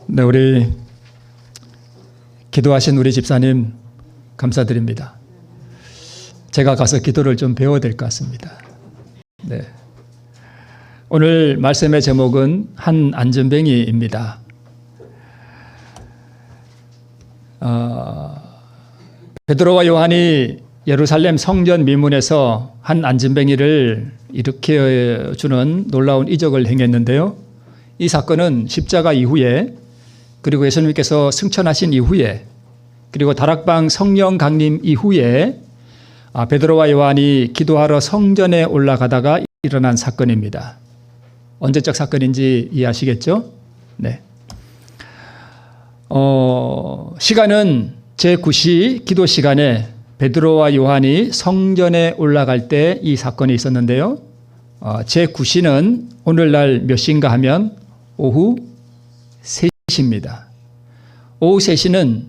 네, 우리 기도하신 우리 집사님 감사드립니다. 제가 가서 기도를 좀 배워야 될 것 같습니다. 네. 오늘 말씀의 제목은 한 안전뱅이입니다. 베드로와 요한이 예루살렘 성전 미문에서 한 안전뱅이를 일으켜 주는 놀라운 이적을 행했는데요. 이 사건은 십자가 이후에, 그리고 예수님께서 승천하신 이후에, 그리고 다락방 성령 강림 이후에 베드로와 요한이 기도하러 성전에 올라가다가 일어난 사건입니다. 언제적 사건인지 이해하시겠죠? 네. 시간은 제9시 기도 시간에 베드로와 요한이 성전에 올라갈 때 이 사건이 있었는데요. 제9시는 오늘날 몇 시인가 하면 오후 3시입니다. 오후 3시는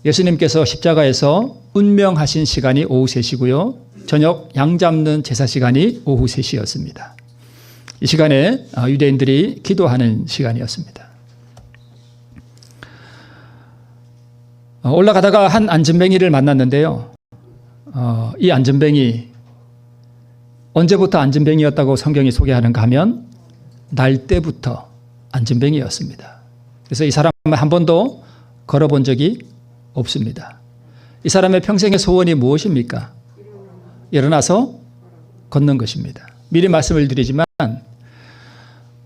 예수님께서 십자가에서 운명하신 시간이 오후 3시고요. 저녁 양 잡는 제사 시간이 오후 3시였습니다. 이 시간에 유대인들이 기도하는 시간이었습니다. 올라가다가 한 안전뱅이를 만났는데요. 이 안전뱅이, 언제부터 안전뱅이였다고 성경이 소개하는가 하면 날 때부터 안전뱅이였습니다. 그래서 이 사람은 한 번도 걸어본 적이 없습니다. 이 사람의 평생의 소원이 무엇입니까? 일어나서 걷는 것입니다. 미리 말씀을 드리지만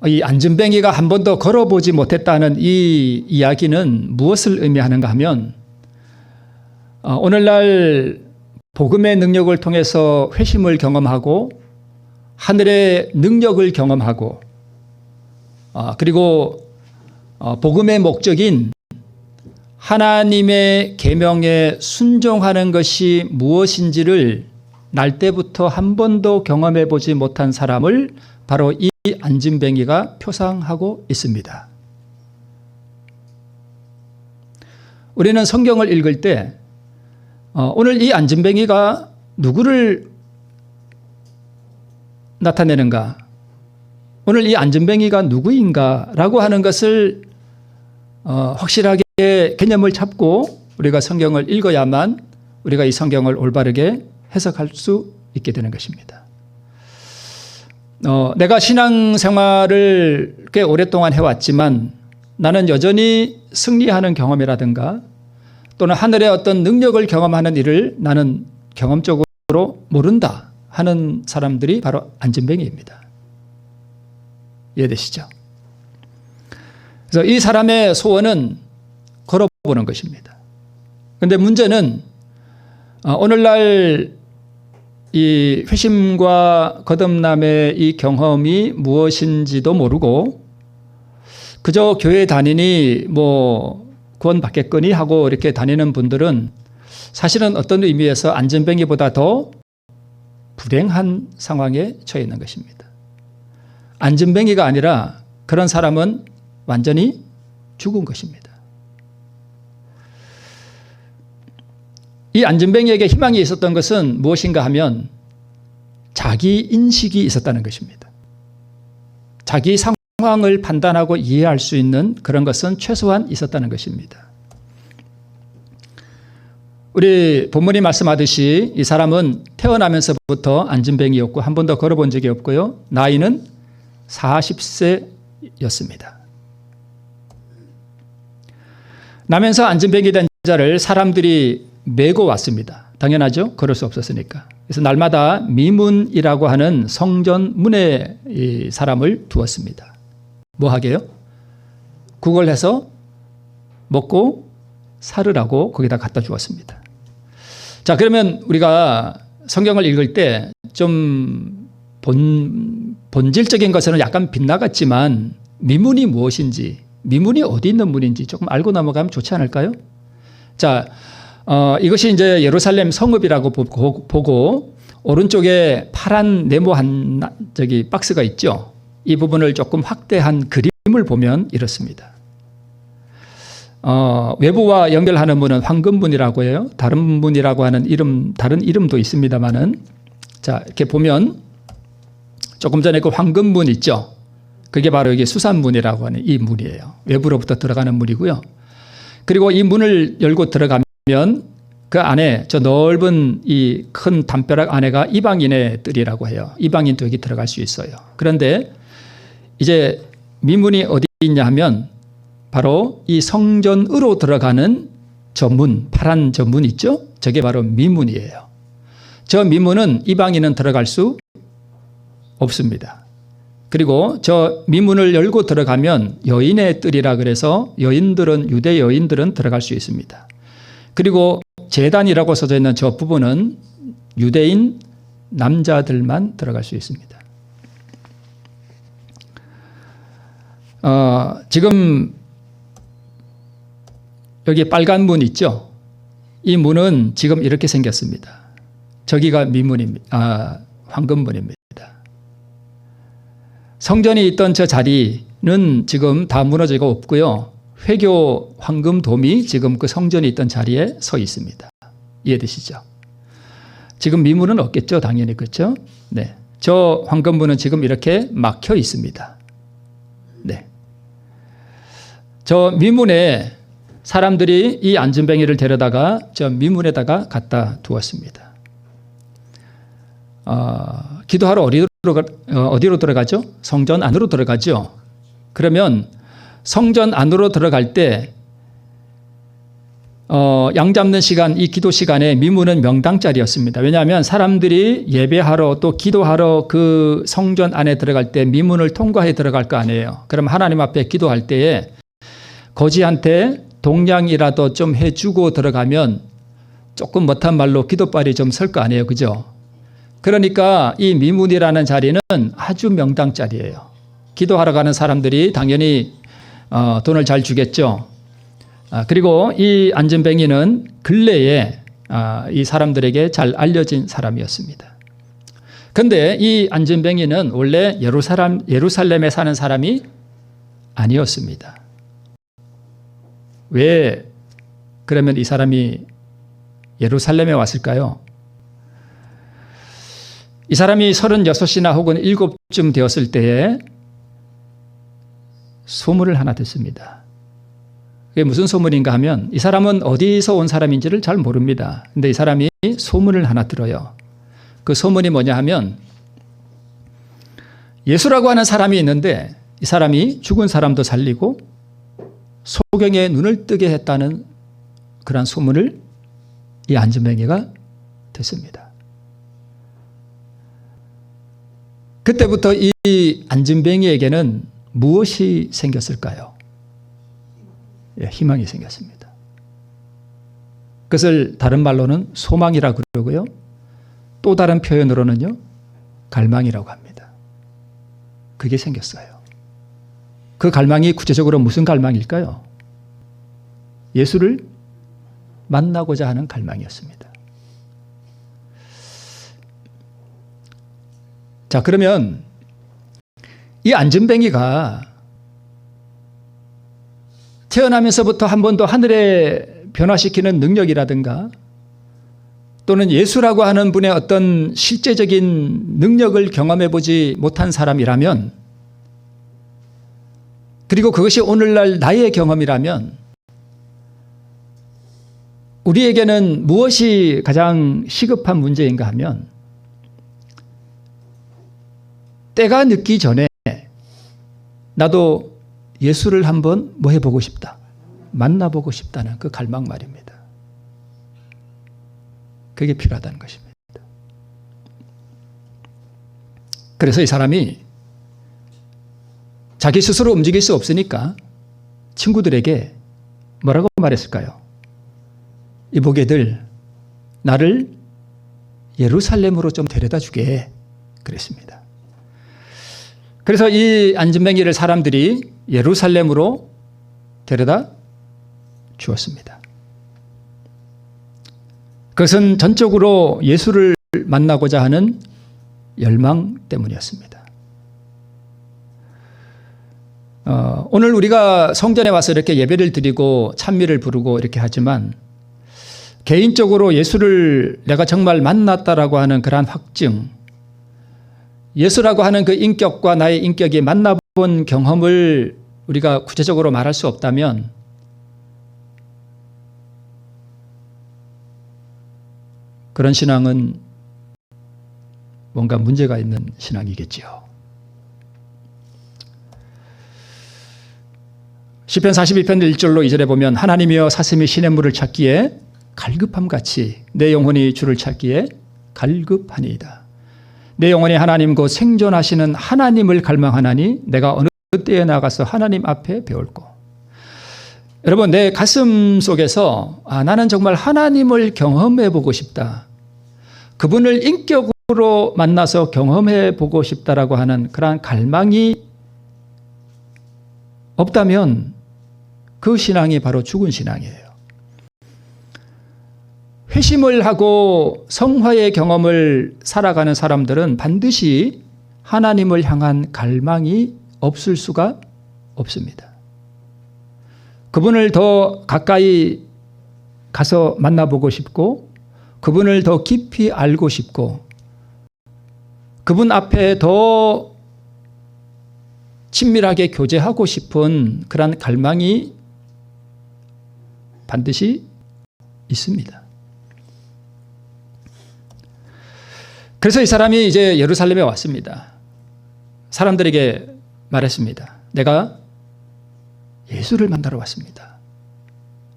이 안전뱅이가 한 번도 걸어보지 못했다는 이 이야기는 무엇을 의미하는가 하면 오늘날 복음의 능력을 통해서 회심을 경험하고 하늘의 능력을 경험하고 그리고 복음의 목적인 하나님의 계명에 순종하는 것이 무엇인지를 날 때부터 한 번도 경험해 보지 못한 사람을 바로 이 안전뱅이가 표상하고 있습니다. 우리는 성경을 읽을 때 오늘 이 안전뱅이가 누구를 나타내는가, 오늘 이 안전뱅이가 누구인가 라고 하는 것을 확실하게 개념을 잡고 우리가 성경을 읽어야만 우리가 이 성경을 올바르게 해석할 수 있게 되는 것입니다. 내가 신앙생활을 꽤 오랫동안 해왔지만 나는 여전히 승리하는 경험이라든가 또는 하늘의 어떤 능력을 경험하는 일을 나는 경험적으로 모른다 하는 사람들이 바로 안전뱅이입니다. 이해되시죠? 그래서 이 사람의 소원은 걸어보는 것입니다. 그런데 문제는 오늘날 이 회심과 거듭남의 이 경험이 무엇인지도 모르고 그저 교회 다니니 구원받겠거니 하고 이렇게 다니는 분들은 사실은 어떤 의미에서 안전뱅이보다 더 불행한 상황에 처해 있는 것입니다. 안전뱅이가 아니라 그런 사람은 완전히 죽은 것입니다. 이 안전뱅이에게 희망이 있었던 것은 무엇인가 하면 자기 인식이 있었다는 것입니다. 자기 상황을 판단하고 이해할 수 있는 그런 것은 최소한 있었다는 것입니다. 우리 본문이 말씀하듯이 이 사람은 태어나면서부터 안전뱅이였고 한 번도 걸어본 적이 없고요. 나이는 40세였습니다. 나면서 안전뱅이 된 자를 사람들이 메고 왔습니다. 당연하죠. 걸을 수 없었으니까. 그래서 날마다 미문이라고 하는 성전 문에 이 사람을 두었습니다. 뭐 하게요? 그걸 해서 먹고 살으라고 거기다 갖다 주었습니다. 자, 그러면 우리가 성경을 읽을 때 좀 본질적인 것은 약간 빗나갔지만 미문이 무엇인지, 미문이 어디 있는 문인지 조금 알고 넘어가면 좋지 않을까요? 자, 이것이 이제 예루살렘 성읍이라고 보고 오른쪽에 파란 네모한 박스가 있죠. 이 부분을 조금 확대한 그림을 보면 이렇습니다. 외부와 연결하는 문은 황금문이라고 해요. 다른 문이라고 하는 다른 이름도 있습니다만은, 자, 이렇게 보면 조금 전에 그 황금문 있죠. 그게 바로 여기 수산문이라고 하는 이 문이에요. 외부로부터 들어가는 문이고요. 그리고 이 문을 열고 들어가면 그 안에 저 넓은 이 큰 담벼락 안에가 이방인의 뜰이라고 해요. 이방인도 여기 들어갈 수 있어요. 그런데 이제 미문이 어디 있냐 하면 바로 이 성전으로 들어가는 저 문, 파란 저 문 있죠? 저게 바로 미문이에요. 저 미문은 이방인은 들어갈 수 없습니다. 그리고 저 미문을 열고 들어가면 여인의 뜰이라 그래서 여인들은, 유대 여인들은 들어갈 수 있습니다. 그리고 제단이라고 써져 있는 저 부분은 유대인 남자들만 들어갈 수 있습니다. 지금 여기 빨간 문 있죠? 이 문은 지금 이렇게 생겼습니다. 저기가 미문입니다. 황금문입니다. 성전이 있던 저 자리는 지금 다 무너지고 없고요. 회교 황금돔이 지금 그 성전이 있던 자리에 서 있습니다. 이해되시죠? 지금 미문은 없겠죠? 당연히 그렇죠? 네. 저 황금문은 지금 이렇게 막혀 있습니다. 네. 저 미문에 사람들이 이 안전뱅이를 데려다가 저 미문에다가 갖다 두었습니다. 기도하러 어디로 들어가죠? 성전 안으로 들어가죠. 그러면 성전 안으로 들어갈 때 양 잡는 시간, 이 기도 시간에 미문은 명당짜리였습니다. 왜냐하면 사람들이 예배하러 또 기도하러 그 성전 안에 들어갈 때 미문을 통과해 들어갈 거 아니에요. 그럼 하나님 앞에 기도할 때에 거지한테 동냥이라도 좀 해주고 들어가면 조금 못한 말로 기도발이 좀 설 거 아니에요. 그죠? 그러니까 이 미문이라는 자리는 아주 명당짜리예요. 기도하러 가는 사람들이 당연히 돈을 잘 주겠죠. 그리고 이 안전뱅이는 근래에 이 사람들에게 잘 알려진 사람이었습니다. 그런데 이 안전뱅이는 원래 예루살렘에 사는 사람이 아니었습니다. 왜 그러면 이 사람이 예루살렘에 왔을까요? 이 사람이 36이나 혹은 7쯤 되었을 때에 소문을 하나 듣습니다. 그게 무슨 소문인가 하면 이 사람은 어디서 온 사람인지를 잘 모릅니다. 근데 이 사람이 소문을 하나 들어요. 그 소문이 뭐냐 하면 예수라고 하는 사람이 있는데 이 사람이 죽은 사람도 살리고 소경의 눈을 뜨게 했다는 그런 소문을 이 안전뱅이가 듣습니다. 그때부터 이 안전뱅이에게는 무엇이 생겼을까요? 희망이 생겼습니다. 그것을 다른 말로는 소망이라고 그러고요. 또 다른 표현으로는요, 갈망이라고 합니다. 그게 생겼어요. 그 갈망이 구체적으로 무슨 갈망일까요? 예수를 만나고자 하는 갈망이었습니다. 자, 그러면 이 안전뱅이가 태어나면서부터 한 번도 하늘에 변화시키는 능력이라든가 또는 예수라고 하는 분의 어떤 실제적인 능력을 경험해 보지 못한 사람이라면, 그리고 그것이 오늘날 나의 경험이라면 우리에게는 무엇이 가장 시급한 문제인가 하면 때가 늦기 전에 나도 예수를 한번 뭐 해보고 싶다, 만나보고 싶다는 그 갈망 말입니다. 그게 필요하다는 것입니다. 그래서 이 사람이 자기 스스로 움직일 수 없으니까 친구들에게 뭐라고 말했을까요? 이보게들, 나를 예루살렘으로 좀 데려다 주게 그랬습니다. 그래서 이 안전뱅이를 사람들이 예루살렘으로 데려다 주었습니다. 그것은 전적으로 예수를 만나고자 하는 열망 때문이었습니다. 오늘 우리가 성전에 와서 이렇게 예배를 드리고 찬미를 부르고 이렇게 하지만 개인적으로 예수를 내가 정말 만났다라고 하는 그러한 확증, 예수라고 하는 그 인격과 나의 인격이 만나본 본 경험을 우리가 구체적으로 말할 수 없다면 그런 신앙은 뭔가 문제가 있는 신앙이겠지요. 시편 42편 1절로 2절에 보면 하나님이여 사슴이 시냇물을 찾기에 갈급함같이 내 영혼이 주를 찾기에 갈급하니이다. 내 영혼이 하나님 곧 생존하시는 하나님을 갈망하나니 내가 어느 때에 나가서 하나님 앞에 배울고. 여러분, 내 가슴 속에서 나는 정말 하나님을 경험해 보고 싶다. 그분을 인격으로 만나서 경험해 보고 싶다라고 하는 그러한 갈망이 없다면 그 신앙이 바로 죽은 신앙이에요. 회심을 하고 성화의 경험을 살아가는 사람들은 반드시 하나님을 향한 갈망이 없을 수가 없습니다. 그분을 더 가까이 가서 만나보고 싶고 그분을 더 깊이 알고 싶고 그분 앞에 더 친밀하게 교제하고 싶은 그런 갈망이 반드시 있습니다. 그래서 이 사람이 이제 예루살렘에 왔습니다. 사람들에게 말했습니다. 내가 예수를 만나러 왔습니다.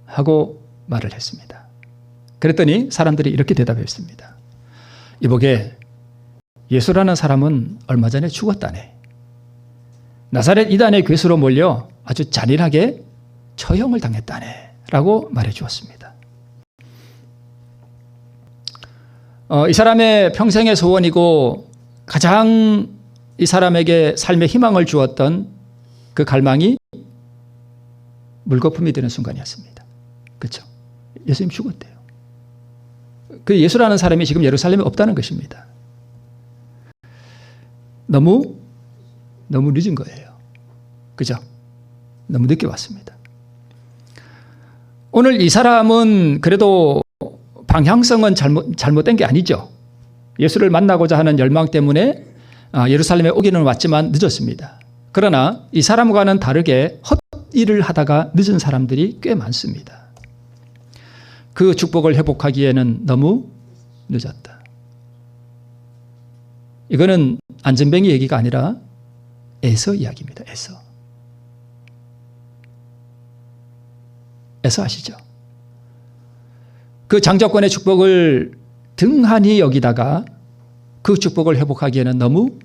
하고 말을 했습니다. 그랬더니 사람들이 이렇게 대답했습니다. 이보게 예수라는 사람은 얼마 전에 죽었다네. 나사렛 이단의 괴수로 몰려 아주 잔인하게 처형을 당했다네. 라고 말해 주었습니다. 이 사람의 평생의 소원이고 가장 이 사람에게 삶의 희망을 주었던 그 갈망이 물거품이 되는 순간이었습니다. 그렇죠? 예수님 죽었대요. 그 예수라는 사람이 지금 예루살렘에 없다는 것입니다. 너무 늦은 거예요. 그죠? 너무 늦게 왔습니다. 오늘 이 사람은 그래도 방향성은 잘못된 게 아니죠. 예수를 만나고자 하는 열망 때문에 예루살렘에 오기는 왔지만 늦었습니다. 그러나 이 사람과는 다르게 헛일을 하다가 늦은 사람들이 꽤 많습니다. 그 축복을 회복하기에는 너무 늦었다. 이거는 안전뱅이 얘기가 아니라 에서 이야기입니다. 에서 아시죠? 그 장자권의 축복을 등한히 여기다가 그 축복을 회복하기에는 너무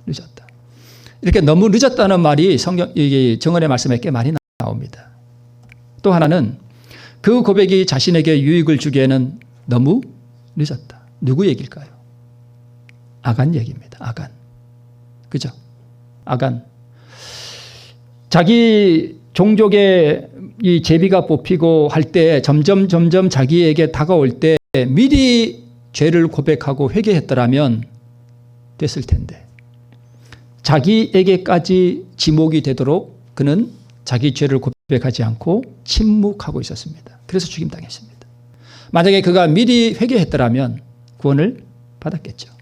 늦었다. 이렇게 너무 늦었다는 말이 정언의 말씀에 꽤 많이 나옵니다. 또 하나는 그 고백이 자신에게 유익을 주기에는 너무 늦었다. 누구 얘기일까요? 아간 얘기입니다. 아간. 그죠? 아간. 자기 종족의 이 제비가 뽑히고 할 때 점점 자기에게 다가올 때 미리 죄를 고백하고 회개했더라면 됐을 텐데 자기에게까지 지목이 되도록 그는 자기 죄를 고백하지 않고 침묵하고 있었습니다. 그래서 죽임당했습니다. 만약에 그가 미리 회개했더라면 구원을 받았겠죠.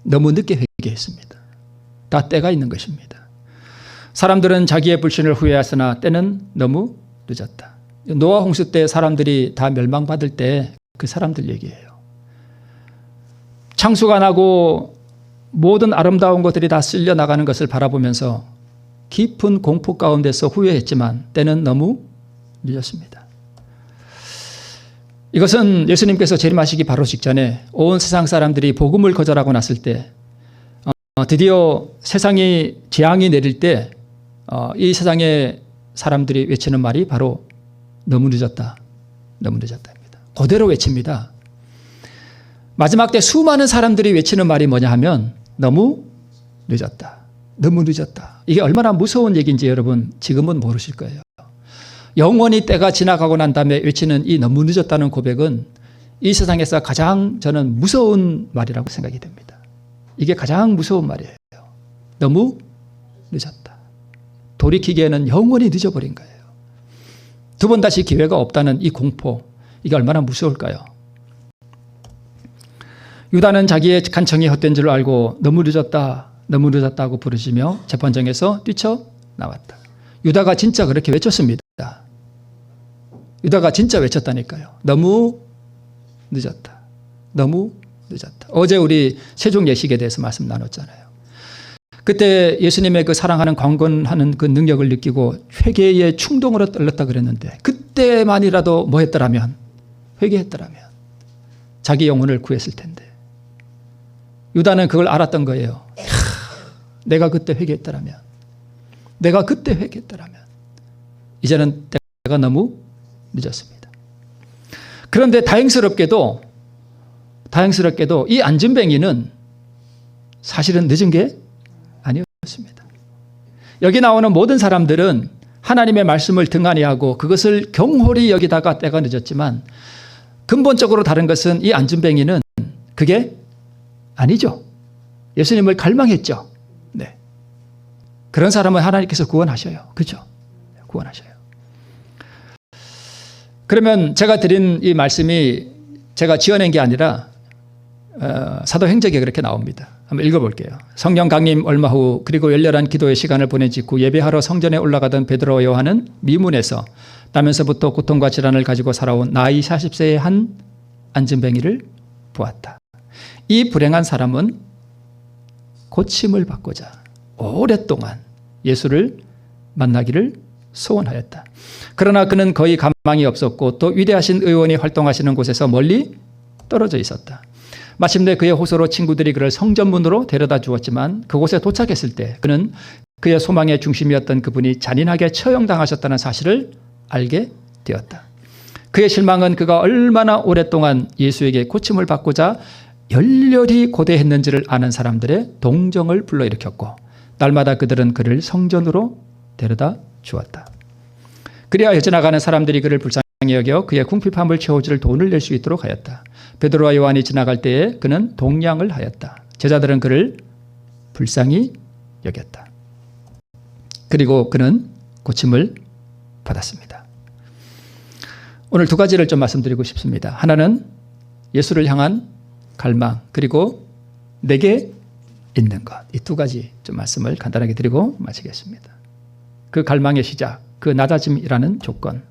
너무 늦게 회개했습니다. 다 때가 있는 것입니다. 사람들은 자기의 불신을 후회하으나 때는 너무 늦었다. 노아 홍수 때 사람들이 다 멸망받을 때 그 사람들 얘기예요. 창수가 나고 모든 아름다운 것들이 다 쓸려 나가는 것을 바라보면서 깊은 공포 가운데서 후회했지만 때는 너무 늦었습니다. 이것은 예수님께서 재림하시기 바로 직전에 온 세상 사람들이 복음을 거절하고 났을 때 드디어 세상이 재앙이 내릴 때 이 세상의 사람들이 외치는 말이 바로 너무 늦었다. 너무 늦었다입니다. 그대로 외칩니다. 마지막 때 수많은 사람들이 외치는 말이 뭐냐 하면 너무 늦었다. 너무 늦었다. 이게 얼마나 무서운 얘기인지 여러분 지금은 모르실 거예요. 영원히 때가 지나가고 난 다음에 외치는 이 너무 늦었다는 고백은 이 세상에서 가장 저는 무서운 말이라고 생각이 됩니다. 이게 가장 무서운 말이에요. 너무 늦었다. 돌이키기에는 영원히 늦어버린 거예요. 두 번 다시 기회가 없다는 이 공포, 이게 얼마나 무서울까요? 유다는 자기의 간청이 헛된 줄 알고 너무 늦었다 너무 늦었다고 부르시며 재판정에서 뛰쳐나왔다. 유다가 진짜 그렇게 외쳤습니다. 유다가 진짜 외쳤다니까요. 너무 늦었다. 너무 늦었다. 어제 우리 세종 예식에 대해서 말씀 나눴잖아요. 그때 예수님의 그 사랑하는 강권하는 그 능력을 느끼고 회개의 충동으로 떨렸다 그랬는데 그때만이라도 뭐 했더라면, 회개했더라면 자기 영혼을 구했을 텐데 유다는 그걸 알았던 거예요. 내가 그때 회개했더라면, 내가 그때 회개했더라면 이제는 때가 너무 늦었습니다. 그런데 다행스럽게도 이 안진뱅이는 사실은 늦은 게 아니었습니다. 여기 나오는 모든 사람들은 하나님의 말씀을 등한히 하고 그것을 경홀히 여기다가 때가 늦었지만 근본적으로 다른 것은 이 안진뱅이는 그게 아니죠. 예수님을 갈망했죠. 네. 그런 사람은 하나님께서 구원하셔요. 그렇죠? 구원하셔요. 그러면 제가 드린 이 말씀이 제가 지어낸 게 아니라 사도행적에 그렇게 나옵니다. 한번 읽어볼게요. 성령 강림 얼마 후 그리고 열렬한 기도의 시간을 보낸 직후 예배하러 성전에 올라가던 베드로와 요한은 미문에서 나면서부터 고통과 질환을 가지고 살아온 나이 40세의 한 안진뱅이를 보았다. 이 불행한 사람은 고침을 받고자 오랫동안 예수를 만나기를 소원하였다. 그러나 그는 거의 가망이 없었고 또 위대하신 의원이 활동하시는 곳에서 멀리 떨어져 있었다. 마침내 그의 호소로 친구들이 그를 성전문으로 데려다 주었지만 그곳에 도착했을 때 그는 그의 소망의 중심이었던 그분이 잔인하게 처형당하셨다는 사실을 알게 되었다. 그의 실망은 그가 얼마나 오랫동안 예수에게 고침을 받고자 열렬히 고대했는지를 아는 사람들의 동정을 불러일으켰고 날마다 그들은 그를 성전으로 데려다 주었다. 그리하여 지나가는 사람들이 그를 불쌍히 여겨 그의 궁핍함을 채워줄 돈을 낼 수 있도록 하였다. 베드로와 요한이 지나갈 때에 그는 동냥을 하였다. 제자들은 그를 불쌍히 여겼다. 그리고 그는 고침을 받았습니다. 오늘 두 가지를 좀 말씀드리고 싶습니다. 하나는 예수를 향한 갈망, 그리고 내게 있는 것. 이 두 가지 좀 말씀을 간단하게 드리고 마치겠습니다. 그 갈망의 시작, 그 낮아짐이라는 조건.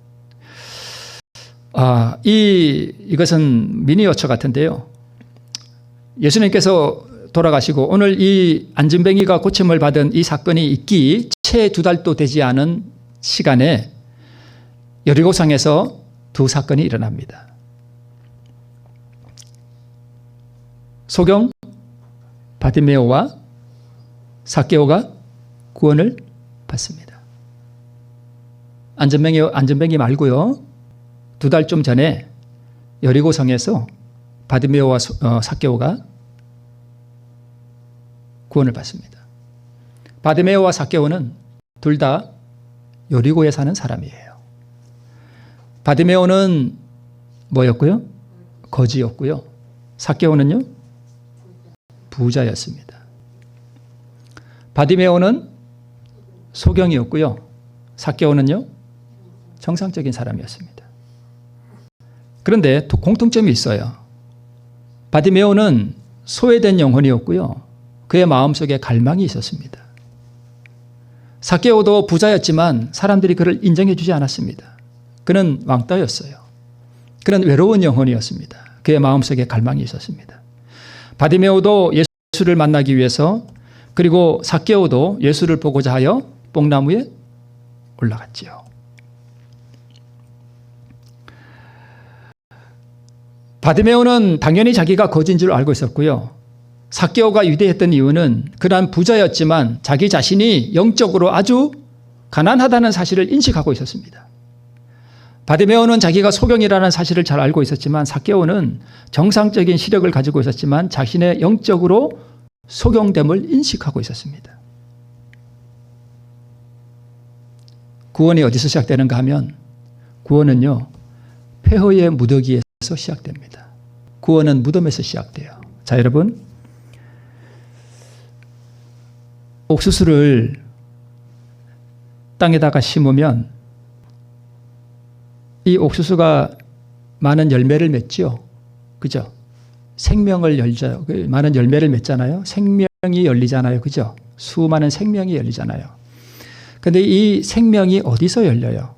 이것은 미니어처 같은데요. 예수님께서 돌아가시고 오늘 이 안진뱅이가 고침을 받은 이 사건이 있기 채 2달도 되지 않은 시간에 여리고성에서 두 사건이 일어납니다. 소경 바디메오와 삭개오가 구원을 받습니다. 안진뱅이 말고요. 2달 좀 전에 여리고성에서 바디메오와 삭개오가 구원을 받습니다. 바디메오와 삭개오는 둘 다 여리고에 사는 사람이에요. 바디메오는 뭐였고요? 거지였고요. 삭개오는요? 부자였습니다. 바디메오는 소경이었고요. 삭개오는요? 정상적인 사람이었습니다. 그런데 또 공통점이 있어요. 바디메오는 소외된 영혼이었고요. 그의 마음속에 갈망이 있었습니다. 삭개오도 부자였지만 사람들이 그를 인정해 주지 않았습니다. 그는 왕따였어요. 그는 외로운 영혼이었습니다. 그의 마음속에 갈망이 있었습니다. 바디메오도 예수를 만나기 위해서, 그리고 삭개오도 예수를 보고자 하여 뽕나무에 올라갔지요. 바디메오는 당연히 자기가 거지인 줄 알고 있었고요. 삭개오가 위대했던 이유는 그는 부자였지만 자기 자신이 영적으로 아주 가난하다는 사실을 인식하고 있었습니다. 바디메오는 자기가 소경이라는 사실을 잘 알고 있었지만 삭개오는 정상적인 시력을 가지고 있었지만 자신의 영적으로 소경됨을 인식하고 있었습니다. 구원이 어디서 시작되는가 하면 구원은요, 폐허의 무더기에서 시작됩니다. 구원은 무덤에서 시작돼요. 자, 여러분, 옥수수를 땅에다가 심으면 이 옥수수가 많은 열매를 맺죠. 그죠? 생명을 열죠. 많은 열매를 맺잖아요. 생명을 열리잖아요. 그죠? 수많은 생명이 열리잖아요. 근데 이 생명이 어디서 열려요?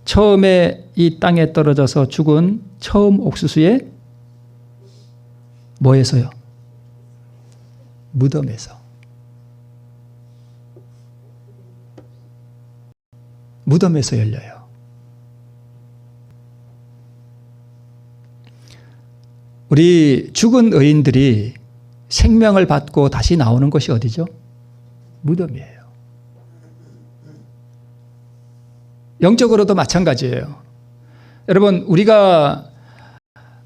처음에 이 땅에 떨어져서 죽은 처음 옥수수의 뭐에서요? 무덤에서. 무덤에서 열려요. 우리 죽은 의인들이 생명을 받고 다시 나오는 곳이 어디죠? 무덤이에요. 영적으로도 마찬가지예요. 여러분, 우리가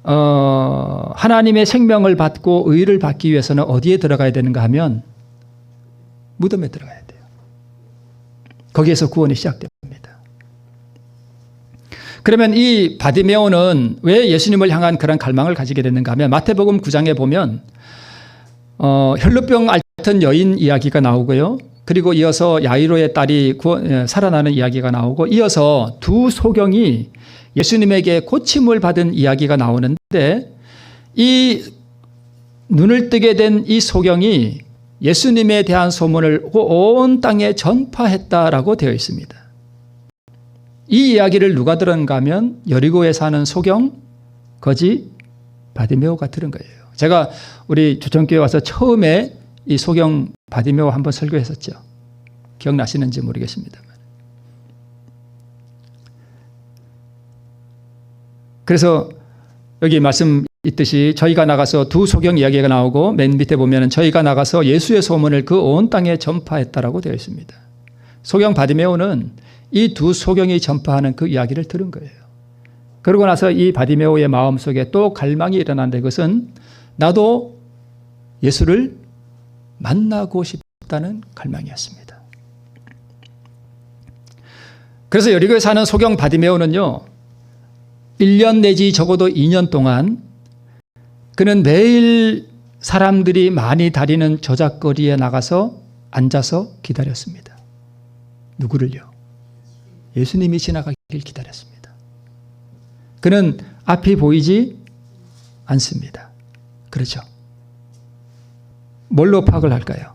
하나님의 생명을 받고 의를 받기 위해서는 어디에 들어가야 되는가 하면 무덤에 들어가야 돼요. 거기에서 구원이 시작됩니다. 그러면 이 바디메오는 왜 예수님을 향한 그런 갈망을 가지게 됐는가 하면 마태복음 9장에 보면 혈루병 앓던 여인 이야기가 나오고요. 그리고 이어서 야이로의 딸이 살아나는 이야기가 나오고 이어서 두 소경이 예수님에게 고침을 받은 이야기가 나오는데 이 눈을 뜨게 된 이 소경이 예수님에 대한 소문을 온 땅에 전파했다라고 되어 있습니다. 이 이야기를 누가 들었는가 하면 여리고에 사는 소경, 거지, 바디메오가 들은 거예요. 제가 우리 주천교회 와서 처음에 이 소경 바디메오 한번 설교했었죠. 기억나시는지 모르겠습니다만. 그래서 여기 말씀 있듯이 저희가 나가서 두 소경 이야기가 나오고 맨 밑에 보면 저희가 나가서 예수의 소문을 그 온 땅에 전파했다라고 되어 있습니다. 소경 바디메오는 이 두 소경이 전파하는 그 이야기를 들은 거예요. 그러고 나서 이 바디메오의 마음속에 또 갈망이 일어났는데 그것은 나도 예수를 만나고 싶다는 갈망이었습니다. 그래서 여리고에 사는 소경 바디메오는요. 1년 내지 적어도 2년 동안 그는 매일 사람들이 많이 다니는 저작거리에 나가서 앉아서 기다렸습니다. 누구를요? 예수님이 지나가길 기다렸습니다. 그는 앞이 보이지 않습니다. 그렇죠? 뭘로 파악을 할까요?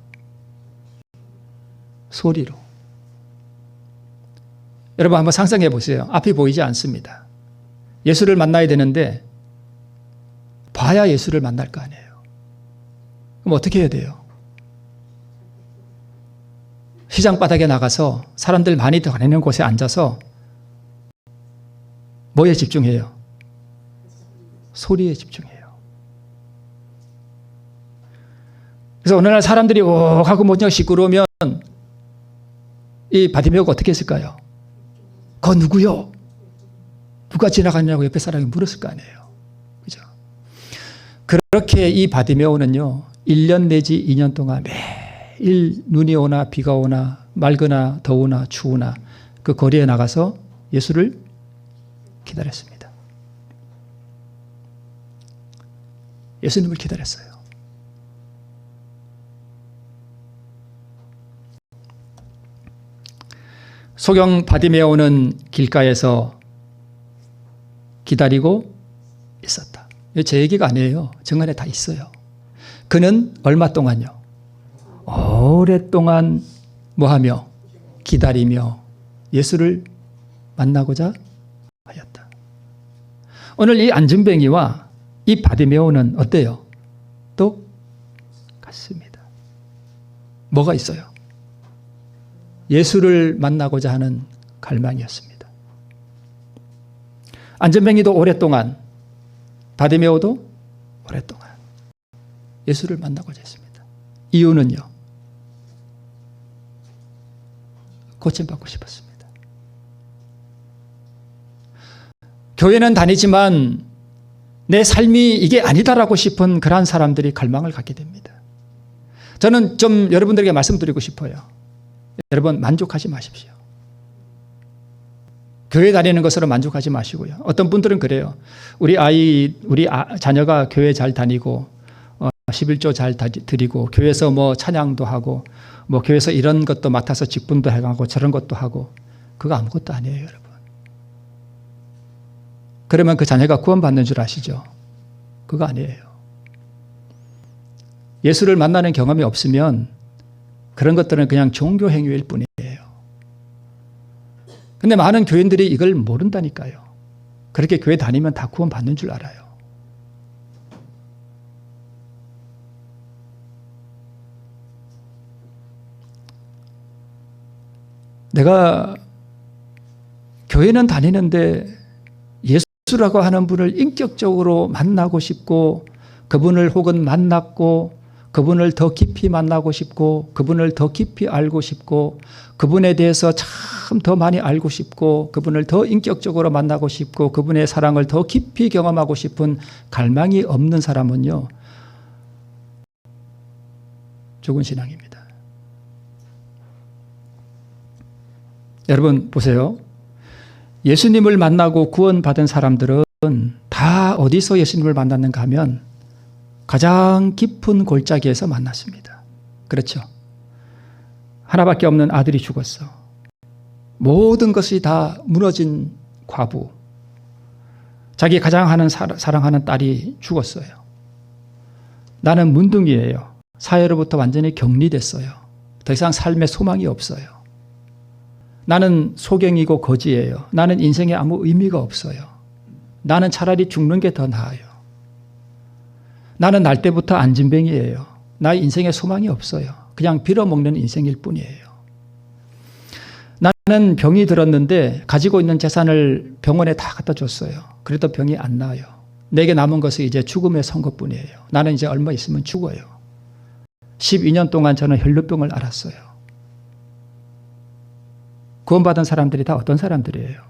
소리로. 여러분 한번 상상해 보세요. 앞이 보이지 않습니다. 예수를 만나야 되는데 봐야 예수를 만날 거 아니에요. 그럼 어떻게 해야 돼요? 시장 바닥에 나가서 사람들 많이 다니는 곳에 앉아서 뭐에 집중해요? 소리에 집중해요. 그래서 어느 날 사람들이 오 하고 뭐냐 시끄러우면 이 바디메오가 어떻게 했을까요? 그거 누구요? 누가 지나갔냐고 옆에 사람이 물었을 거 아니에요. 그죠? 그렇게 이 바디메오는요, 1년 내지 2년 동안 매일 눈이 오나 비가 오나 맑으나 더우나 추우나 그 거리에 나가서 예수를 기다렸습니다. 예수님을 기다렸어요. 소경 바디메오는 길가에서 기다리고 있었다. 제 얘기가 아니에요. 정안에 다 있어요. 그는 얼마 동안요? 오랫동안 뭐하며? 기다리며 예수를 만나고자 하였다. 오늘 이 안진뱅이와 이 바디메오는 어때요? 똑같습니다. 뭐가 있어요? 예수를 만나고자 하는 갈망이었습니다. 안전뱅이도 오랫동안, 바디메오도 오랫동안 예수를 만나고자 했습니다. 이유는요, 고침받고 싶었습니다. 교회는 다니지만 내 삶이 이게 아니다라고 싶은 그러한 사람들이 갈망을 갖게 됩니다. 저는 좀 여러분들에게 말씀드리고 싶어요. 여러분 만족하지 마십시오. 교회 다니는 것으로 만족하지 마시고요. 어떤 분들은 그래요. 우리 자녀가 교회 잘 다니고 11조 잘 드리고 교회에서 뭐 찬양도 하고 뭐 교회에서 이런 것도 맡아서 직분도 해가고 저런 것도 하고 그거 아무것도 아니에요, 여러분. 그러면 그 자녀가 구원받는 줄 아시죠? 그거 아니에요. 예수를 만나는 경험이 없으면 그런 것들은 그냥 종교 행위일 뿐이에요. 근데 많은 교인들이 이걸 모른다니까요. 그렇게 교회 다니면 다 구원 받는 줄 알아요. 내가 교회는 다니는데 예수라고 하는 분을 인격적으로 만나고 싶고, 그분을 혹은 만났고, 그분을 더 깊이 만나고 싶고, 그분을 더 깊이 알고 싶고, 그분에 대해서 참 더 많이 알고 싶고, 그분을 더 인격적으로 만나고 싶고, 그분의 사랑을 더 깊이 경험하고 싶은 갈망이 없는 사람은요, 죽은 신앙입니다. 여러분 보세요. 예수님을 만나고 구원받은 사람들은 다 어디서 예수님을 만났는가 하면 가장 깊은 골짜기에서 만났습니다. 그렇죠? 하나밖에 없는 아들이 죽었어. 모든 것이 다 무너진 과부. 자기 가장 사랑하는 딸이 죽었어요. 나는 문둥이에요. 사회로부터 완전히 격리됐어요. 더 이상 삶에 소망이 없어요. 나는 소경이고 거지예요. 나는 인생에 아무 의미가 없어요. 나는 차라리 죽는 게 더 나아요. 나는 날 때부터 안진뱅이에요. 나의 인생에 소망이 없어요. 그냥 빌어먹는 인생일 뿐이에요. 나는 병이 들었는데 가지고 있는 재산을 병원에 다 갖다 줬어요. 그래도 병이 안 나아요. 내게 남은 것은 이제 죽음의 선고뿐이에요. 나는 이제 얼마 있으면 죽어요. 12년 동안 저는 혈루병을 앓았어요. 구원받은 사람들이 다 어떤 사람들이에요?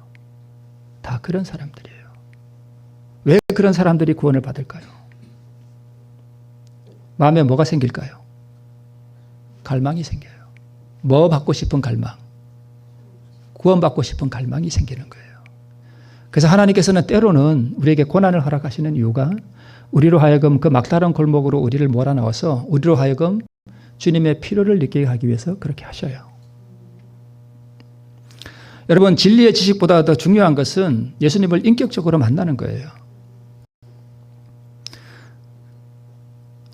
다 그런 사람들이에요. 왜 그런 사람들이 구원을 받을까요? 마음에 뭐가 생길까요? 갈망이 생겨요. 뭐 받고 싶은 갈망? 구원받고 싶은 갈망이 생기는 거예요. 그래서 하나님께서는 때로는 우리에게 고난을 허락하시는 이유가 우리로 하여금 그 막다른 골목으로 우리를 몰아넣어서 우리로 하여금 주님의 필요를 느끼게 하기 위해서 그렇게 하셔요. 여러분, 진리의 지식보다 더 중요한 것은 예수님을 인격적으로 만나는 거예요.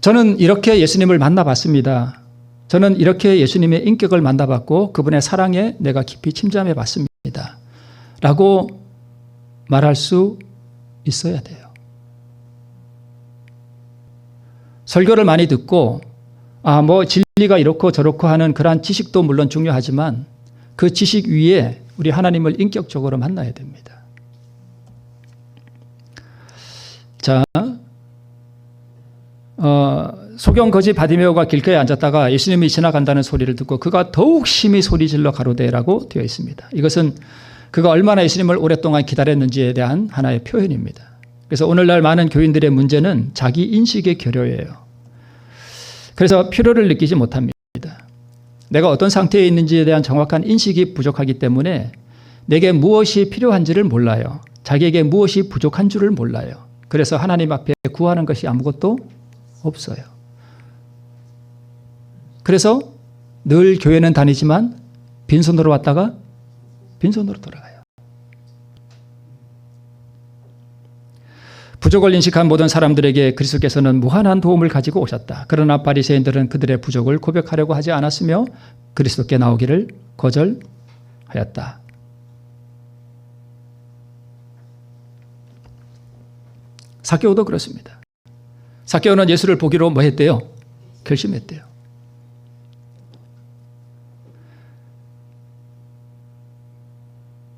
저는 이렇게 예수님을 만나봤습니다. 저는 이렇게 예수님의 인격을 만나봤고 그분의 사랑에 내가 깊이 침잠해 봤습니다. 라고 말할 수 있어야 돼요. 설교를 많이 듣고 뭐 진리가 이렇고 저렇고 하는 그러한 지식도 물론 중요하지만 그 지식 위에 우리 하나님을 인격적으로 만나야 됩니다. 자, 소경 거지 바디메오가 길가에 앉았다가 예수님이 지나간다는 소리를 듣고 그가 더욱 심히 소리질러 가로되라고 되어 있습니다. 이것은 그가 얼마나 예수님을 오랫동안 기다렸는지에 대한 하나의 표현입니다. 그래서 오늘날 많은 교인들의 문제는 자기 인식의 결여예요. 그래서 필요를 느끼지 못합니다. 내가 어떤 상태에 있는지에 대한 정확한 인식이 부족하기 때문에 내게 무엇이 필요한지를 몰라요. 자기에게 무엇이 부족한 줄을 몰라요. 그래서 하나님 앞에 구하는 것이 아무것도 없어요. 그래서 늘 교회는 다니지만 빈손으로 왔다가 빈손으로 돌아가요. 부족을 인식한 모든 사람들에게 그리스도께서는 무한한 도움을 가지고 오셨다. 그러나 바리새인들은 그들의 부족을 고백하려고 하지 않았으며 그리스도께 나오기를 거절하였다. 삭개오도 그렇습니다. 삭개오는 예수를 보기로 뭐 했대요? 결심했대요.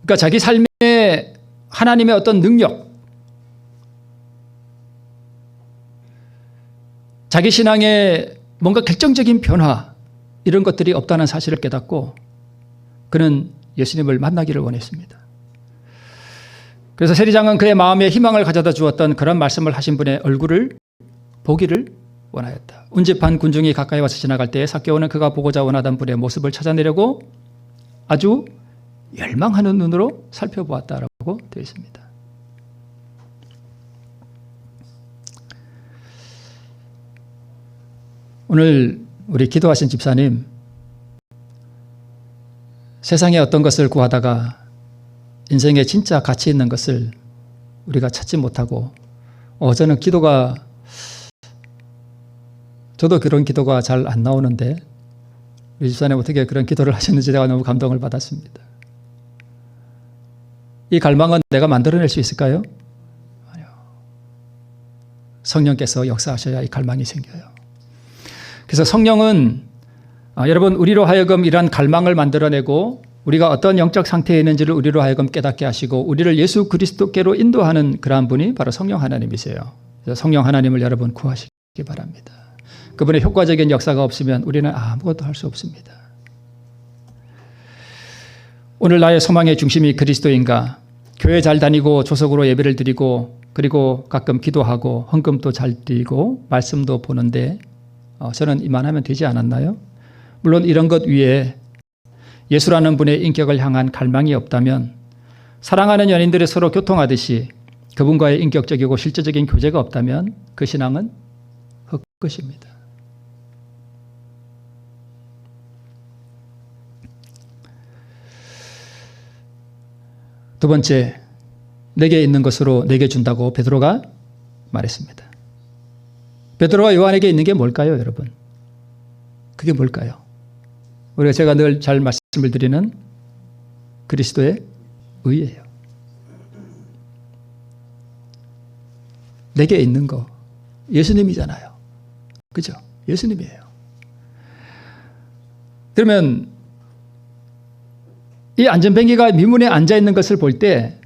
그러니까 자기 삶에 하나님의 어떤 능력, 자기 신앙에 뭔가 결정적인 변화 이런 것들이 없다는 사실을 깨닫고 그는 예수님을 만나기를 원했습니다. 그래서 세리장은 그의 마음에 희망을 가져다 주었던 그런 말씀을 하신 분의 얼굴을 보기를 원하였다. 운집한 군중이 가까이 와서 지나갈 때에 삭개오는 그가 보고자 원하던 분의 모습을 찾아내려고 아주 열망하는 눈으로 살펴보았다라고 되어 있습니다. 오늘 우리 기도하신 집사님, 세상에 어떤 것을 구하다가 인생에 진짜 가치 있는 것을 우리가 찾지 못하고 저는 기도가 저도 그런 기도가 잘 안 나오는데 우리 집사님 어떻게 그런 기도를 하셨는지 제가 너무 감동을 받았습니다. 이 갈망은 내가 만들어낼 수 있을까요? 아니요. 성령께서 역사하셔야 이 갈망이 생겨요. 그래서 성령은 여러분 우리로 하여금 이러한 갈망을 만들어내고 우리가 어떤 영적 상태에 있는지를 우리로 하여금 깨닫게 하시고 우리를 예수 그리스도께로 인도하는 그러한 분이 바로 성령 하나님이세요. 그래서 성령 하나님을 여러분 구하시기 바랍니다. 그분의 효과적인 역사가 없으면 우리는 아무것도 할 수 없습니다. 오늘 나의 소망의 중심이 그리스도인가? 교회 잘 다니고 조석으로 예배를 드리고 그리고 가끔 기도하고 헌금도 잘 드리고 말씀도 보는데 저는 이만하면 되지 않았나요? 물론 이런 것 위에 예수라는 분의 인격을 향한 갈망이 없다면 사랑하는 연인들이 서로 교통하듯이 그분과의 인격적이고 실제적인 교제가 없다면 그 신앙은 헛것입니다. 두 번째, 내게 있는 것으로 내게 준다고 베드로가 말했습니다. 베드로와 요한에게 있는 게 뭘까요, 여러분? 그게 뭘까요? 우리가 제가 늘 잘 말씀을 드리는 그리스도의 의예요. 내게 있는 거 예수님이잖아요. 그죠? 예수님이에요. 그러면 이 안전뱅이가 미문에 앉아있는 것을 볼 때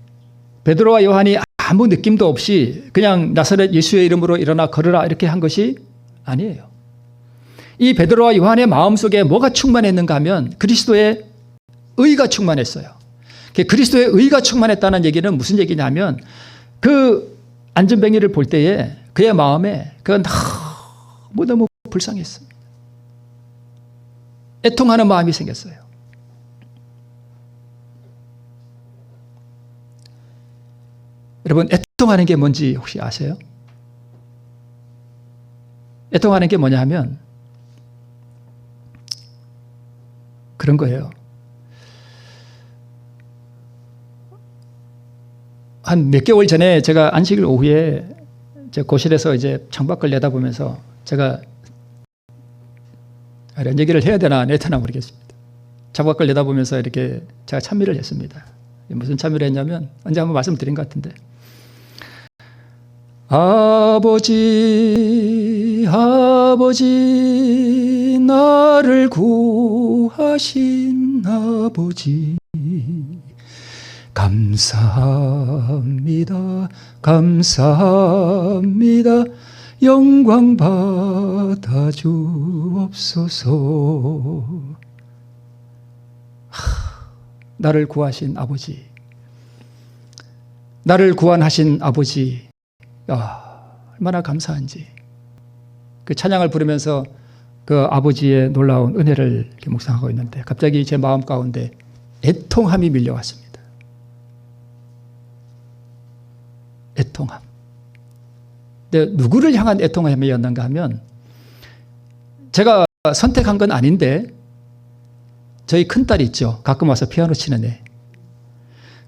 베드로와 요한이 아무 느낌도 없이 그냥 나사렛 예수의 이름으로 일어나 걸으라 이렇게 한 것이 아니에요. 이 베드로와 요한의 마음속에 뭐가 충만했는가 하면 그리스도의 의가 충만했어요. 그리스도의 의가 충만했다는 얘기는 무슨 얘기냐면 그 안전뱅이를 볼 때에 그의 마음에 그건 너무 불쌍했습니다. 애통하는 마음이 생겼어요. 여러분, 애통하는 게 뭔지 혹시 아세요? 애통하는 게 뭐냐 하면 그런 거예요. 한 몇 개월 전에 제가 안식일 오후에 제 거실에서 이제 창밖을 내다보면서 제가 이런 얘기를 해야 되나 안 해야 되나 모르겠습니다. 창밖을 내다보면서 이렇게 제가 찬미를 했습니다. 무슨 찬미를 했냐면 언제 한번 말씀드린 것 같은데 아버지 아버지 나를 구하신 아버지 감사합니다 감사합니다 영광 받아 주옵소서. 나를 구하신 아버지 나를 구원하신 아버지 얼마나 감사한지 그 찬양을 부르면서 그 아버지의 놀라운 은혜를 이렇게 묵상하고 있는데 갑자기 제 마음 가운데 애통함이 밀려왔습니다. 애통함. 근데 누구를 향한 애통함이었는가 하면 제가 선택한 건 아닌데 저희 큰딸이 있죠. 가끔 와서 피아노 치는 애.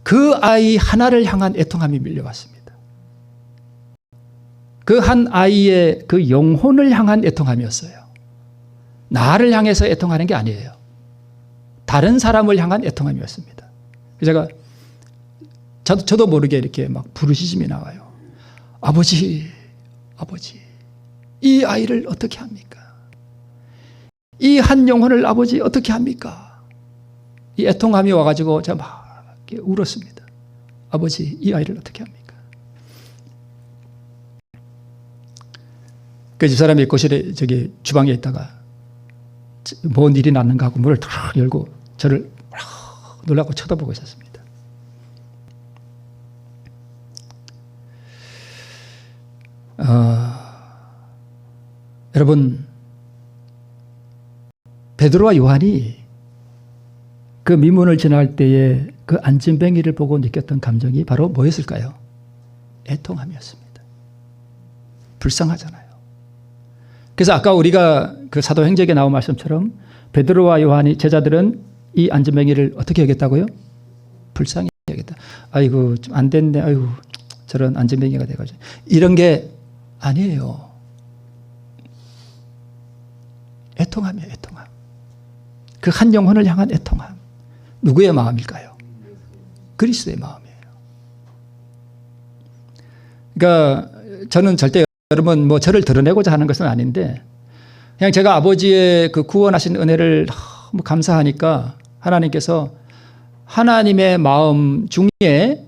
그 아이 하나를 향한 애통함이 밀려왔습니다. 그 한 아이의 그 영혼을 향한 애통함이었어요. 나를 향해서 애통하는 게 아니에요. 다른 사람을 향한 애통함이었습니다. 제가 저도 모르게 이렇게 막 부르짖음이 나와요. 아버지, 아버지, 이 아이를 어떻게 합니까? 이 한 영혼을 아버지 어떻게 합니까? 이 애통함이 와가지고 제가 막 이렇게 울었습니다. 아버지, 이 아이를 어떻게 합니까? 그 집사람이 거실에 주방에 있다가 뭔 일이 났는가 하고 문을 탁 열고 저를 놀라고 쳐다보고 있었습니다. 여러분, 베드로와 요한이 그 미문을 지날 때에 그 안진뱅이를 보고 느꼈던 감정이 바로 뭐였을까요? 애통함이었습니다. 불쌍하잖아요. 그래서 아까 우리가 그 사도행적에 나온 말씀처럼 베드로와 요한이 제자들은 이 안진뱅이를 어떻게 여겼다고요? 불쌍히 여겼다. 아이고 좀 안 됐네. 아이고 저런 안진뱅이가 돼가지고 이런 게 아니에요. 애통함이에요. 애통함. 그 한 영혼을 향한 애통함. 누구의 마음일까요? 그리스도의 마음이에요. 그러니까 저는 절대 여러분 뭐 저를 드러내고자 하는 것은 아닌데 그냥 제가 아버지의 그 구원하신 은혜를 너무 감사하니까 하나님께서 하나님의 마음 중에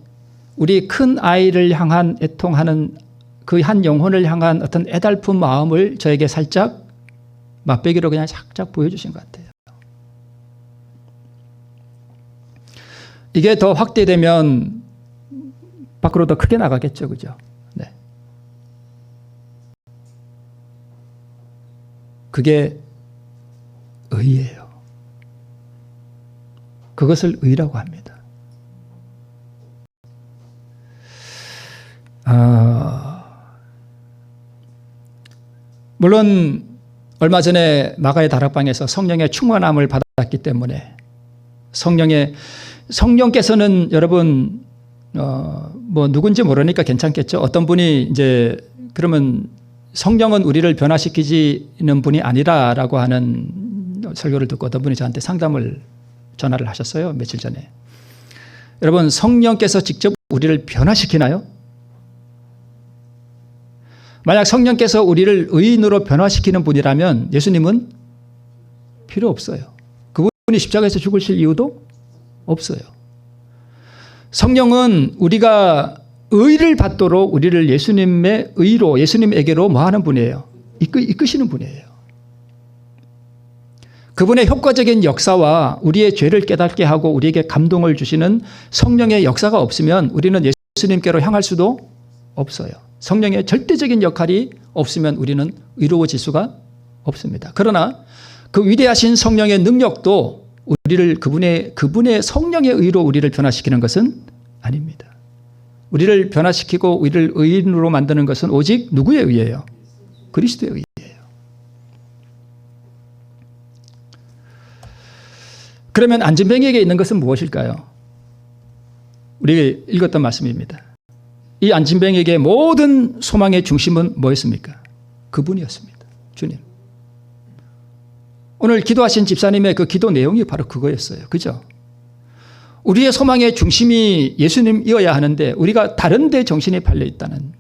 우리 큰 아이를 향한 애통하는 그 한 영혼을 향한 어떤 애달픈 마음을 저에게 살짝 맛배기로 그냥 살짝 보여주신 것 같아요. 이게 더 확대되면 밖으로 더 크게 나가겠죠. 그죠? 네. 그게 의예요. 그것을 의라고 합니다. 물론 얼마 전에 마가의 다락방에서 성령의 충만함을 받았기 때문에 성령께서는 여러분 뭐 누군지 모르니까 괜찮겠죠. 어떤 분이 이제 그러면 성령은 우리를 변화시키지는 분이 아니라라고 하는 설교를 듣고 어떤 분이 저한테 전화를 하셨어요. 며칠 전에. 여러분 성령께서 직접 우리를 변화시키나요? 만약 성령께서 우리를 의인으로 변화시키는 분이라면 예수님은 필요 없어요. 그분이 십자가에서 죽으실 이유도 없어요. 성령은 우리가 의를 받도록 우리를 예수님의 의로 예수님에게로 뭐 하는 분이에요? 이끄시는 분이에요. 그분의 효과적인 역사와 우리의 죄를 깨닫게 하고 우리에게 감동을 주시는 성령의 역사가 없으면 우리는 예수님께로 향할 수도 없어요. 성령의 절대적인 역할이 없으면 우리는 의로워질 수가 없습니다. 그러나 그 위대하신 성령의 능력도 우리를 그분의 성령의 의로 우리를 변화시키는 것은 아닙니다. 우리를 변화시키고 우리를 의인으로 만드는 것은 오직 누구의 의예요? 그리스도의 의예요. 그러면 안진뱅이에게 있는 것은 무엇일까요? 우리가 읽었던 말씀입니다. 이 안진뱅이에게 모든 소망의 중심은 뭐였습니까? 그분이었습니다. 주님. 오늘 기도하신 집사님의 그 기도 내용이 바로 그거였어요. 그죠? 우리의 소망의 중심이 예수님이어야 하는데 우리가 다른 데 정신이 팔려 있다는.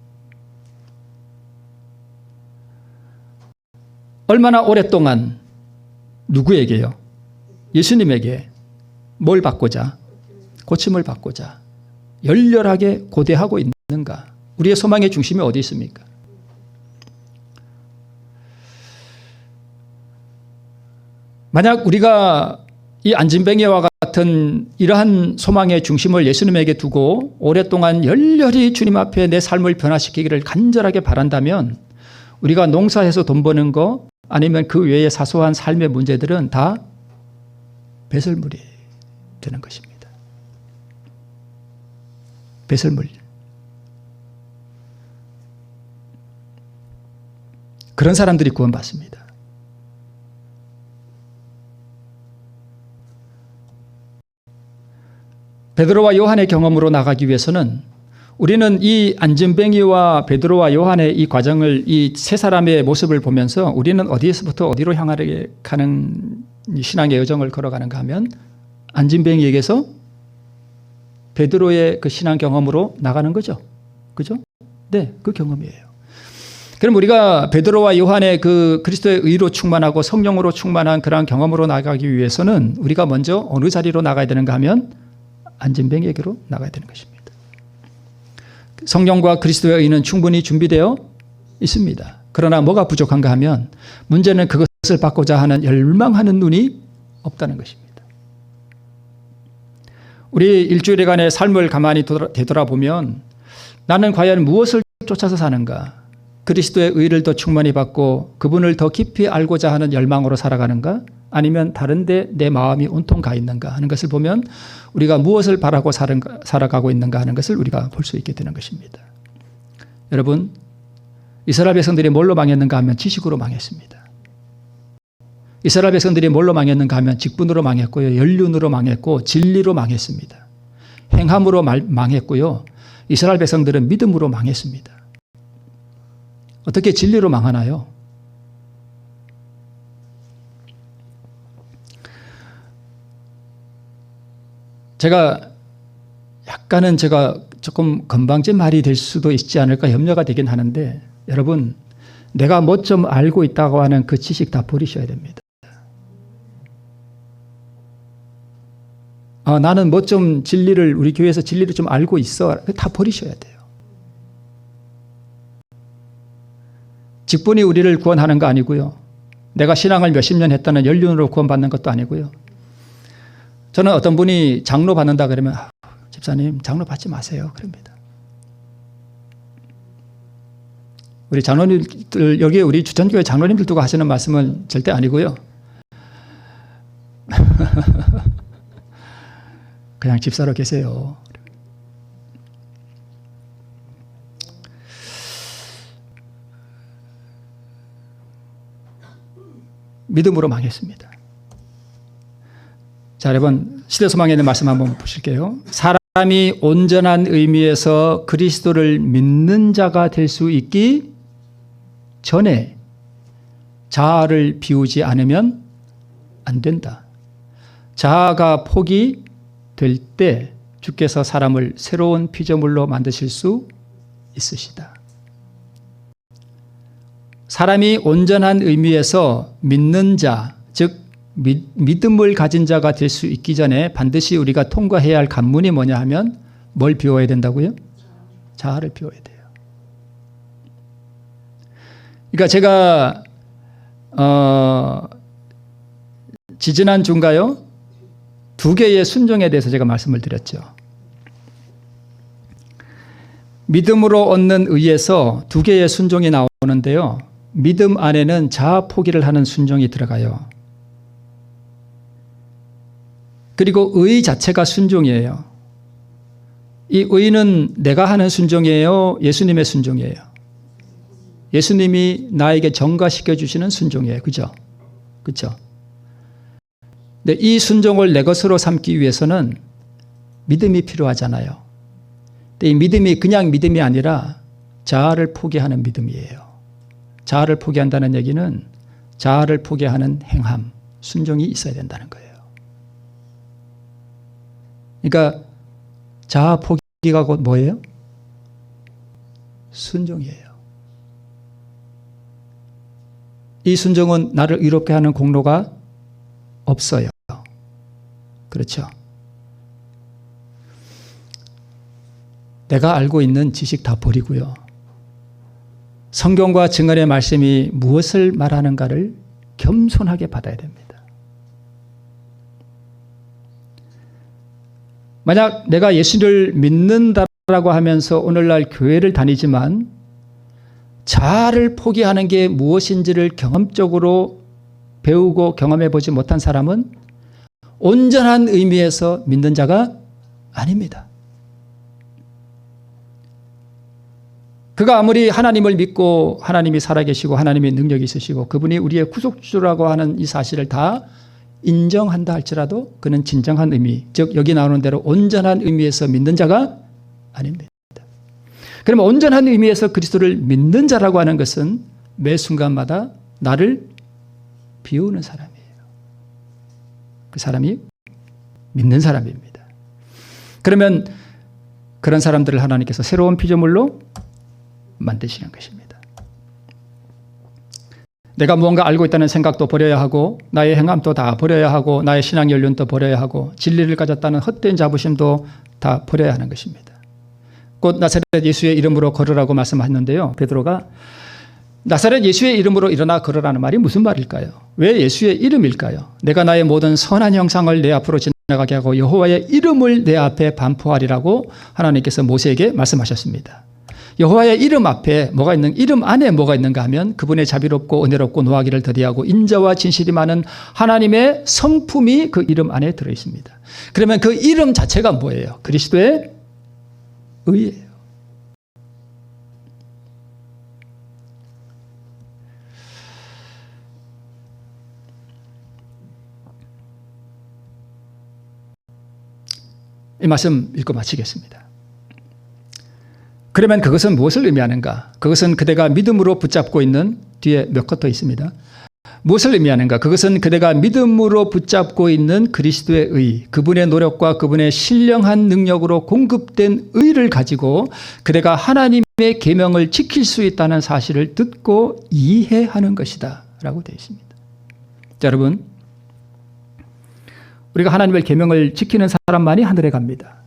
얼마나 오랫동안 누구에게요? 예수님에게 뭘 받고자? 고침을 받고자 열렬하게 고대하고 있는가? 우리의 소망의 중심이 어디 있습니까? 만약 우리가 이 안진뱅이와 같은 이러한 소망의 중심을 예수님에게 두고 오랫동안 열렬히 주님 앞에 내 삶을 변화시키기를 간절하게 바란다면 우리가 농사해서 돈 버는 거 아니면 그 외의 사소한 삶의 문제들은 다 배설물이 되는 것입니다. 배설물. 그런 사람들이 구원받습니다. 베드로와 요한의 경험으로 나가기 위해서는 우리는 이 안진뱅이와 베드로와 요한의 이 과정을 이 세 사람의 모습을 보면서 우리는 어디에서부터 어디로 향하게 가는 신앙의 여정을 걸어가는가 하면 안진뱅이에게서 베드로의 그 신앙 경험으로 나가는 거죠. 그죠? 네, 그 경험이에요. 그럼 우리가 베드로와 요한의 그 그리스도의 의로 충만하고 성령으로 충만한 그러한 경험으로 나가기 위해서는 우리가 먼저 어느 자리로 나가야 되는가 하면 안진뱅이에게로 나가야 되는 것입니다. 성령과 그리스도의 의는 충분히 준비되어 있습니다. 그러나 뭐가 부족한가 하면 문제는 그것을 받고자 하는 열망하는 눈이 없다는 것입니다. 우리 일주일간의 삶을 가만히 되돌아보면 나는 과연 무엇을 쫓아서 사는가? 그리스도의 의를 더 충만히 받고 그분을 더 깊이 알고자 하는 열망으로 살아가는가? 아니면 다른 데 내 마음이 온통 가 있는가 하는 것을 보면 우리가 무엇을 바라고 살아가고 있는가 하는 것을 우리가 볼 수 있게 되는 것입니다. 여러분, 이스라엘 백성들이 뭘로 망했는가 하면 지식으로 망했습니다. 이스라엘 백성들이 뭘로 망했는가 하면 직분으로 망했고요. 연륜으로 망했고 진리로 망했습니다. 행함으로 망했고요. 이스라엘 백성들은 믿음으로 망했습니다. 어떻게 진리로 망하나요? 제가 약간은 조금 건방진 말이 될 수도 있지 않을까 염려가 되긴 하는데, 여러분, 내가 뭐 좀 알고 있다고 하는 그 지식 다 버리셔야 됩니다. 나는 뭐 좀 우리 교회에서 진리를 좀 알고 있어. 다 버리셔야 돼요. 직분이 우리를 구원하는 거 아니고요. 내가 신앙을 몇십 년 했다는 연륜으로 구원받는 것도 아니고요. 저는 어떤 분이 장로 받는다 그러면 집사님 장로 받지 마세요. 그럽니다. 우리 장로님들, 여기 우리 주천교회 장로님들 두고 하시는 말씀은 절대 아니고요. 그냥 집사로 계세요. 믿음으로 망했습니다. 자, 여러분, 시대소망에 있는 말씀 한번 보실게요. 사람이 온전한 의미에서 그리스도를 믿는 자가 될 수 있기 전에 자아를 비우지 않으면 안 된다. 자아가 포기될 때 주께서 사람을 새로운 피조물로 만드실 수 있으시다. 사람이 온전한 의미에서 믿는 자, 즉 믿음을 가진 자가 될 수 있기 전에 반드시 우리가 통과해야 할 관문이 뭐냐 하면 뭘 비워야 된다고요? 자아를 비워야 돼요. 그러니까 제가 지지난 주인가요? 2개의 순종에 대해서 제가 말씀을 드렸죠. 믿음으로 얻는 의에서 2개의 순종이 나오는데요. 믿음 안에는 자아 포기를 하는 순종이 들어가요. 그리고 의 자체가 순종이에요. 이 의는 내가 하는 순종이에요? 예수님의 순종이에요? 예수님이 나에게 전가시켜 주시는 순종이에요. 그죠? 그죠? 근데 이 순종을 내 것으로 삼기 위해서는 믿음이 필요하잖아요. 근데 이 믿음이 그냥 믿음이 아니라 자아를 포기하는 믿음이에요. 자아를 포기한다는 얘기는 자아를 포기하는 행함, 순종이 있어야 된다는 거예요. 그러니까 자아 포기가 곧 뭐예요? 순종이에요. 이 순종은 나를 의롭게 하는 공로가 없어요. 그렇죠? 내가 알고 있는 지식 다 버리고요. 성경과 증언의 말씀이 무엇을 말하는가를 겸손하게 받아야 됩니다. 만약 내가 예수를 믿는다라고 하면서 오늘날 교회를 다니지만 자아를 포기하는 게 무엇인지를 경험적으로 배우고 경험해 보지 못한 사람은 온전한 의미에서 믿는 자가 아닙니다. 그가 아무리 하나님을 믿고 하나님이 살아계시고 하나님의 능력이 있으시고 그분이 우리의 구속주라고 하는 이 사실을 다 인정한다 할지라도 그는 진정한 의미, 즉 여기 나오는 대로 온전한 의미에서 믿는 자가 아닙니다. 그러면 온전한 의미에서 그리스도를 믿는 자라고 하는 것은 매 순간마다 나를 비우는 사람이에요. 그 사람이 믿는 사람입니다. 그러면 그런 사람들을 하나님께서 새로운 피조물로 만드시는 것입니다. 내가 무언가 알고 있다는 생각도 버려야 하고 나의 행함도 다 버려야 하고 나의 신앙 연륜도 버려야 하고 진리를 가졌다는 헛된 자부심도 다 버려야 하는 것입니다. 곧 나사렛 예수의 이름으로 걸으라고 말씀하셨는데요. 베드로가 나사렛 예수의 이름으로 일어나 걸으라는 말이 무슨 말일까요? 왜 예수의 이름일까요? 내가 나의 모든 선한 형상을 내 앞으로 지나가게 하고 여호와의 이름을 내 앞에 반포하리라고 하나님께서 모세에게 말씀하셨습니다. 여호와의 이름 앞에 뭐가 있는, 이름 안에 뭐가 있는가 하면 그분의 자비롭고 은혜롭고 노하기를 더디하고 인자와 진실이 많은 하나님의 성품이 그 이름 안에 들어 있습니다. 그러면 그 이름 자체가 뭐예요? 그리스도의 의예요. 이 말씀 읽고 마치겠습니다. 그러면 그것은 무엇을 의미하는가? 그것은 그대가 믿음으로 붙잡고 있는 뒤에 몇 컷 더 있습니다. 무엇을 의미하는가? 그것은 그대가 믿음으로 붙잡고 있는 그리스도의 의, 그분의 노력과 그분의 신령한 능력으로 공급된 의를 가지고 그대가 하나님의 계명을 지킬 수 있다는 사실을 듣고 이해하는 것이다 라고 되어 있습니다. 자, 여러분, 우리가 하나님의 계명을 지키는 사람만이 하늘에 갑니다.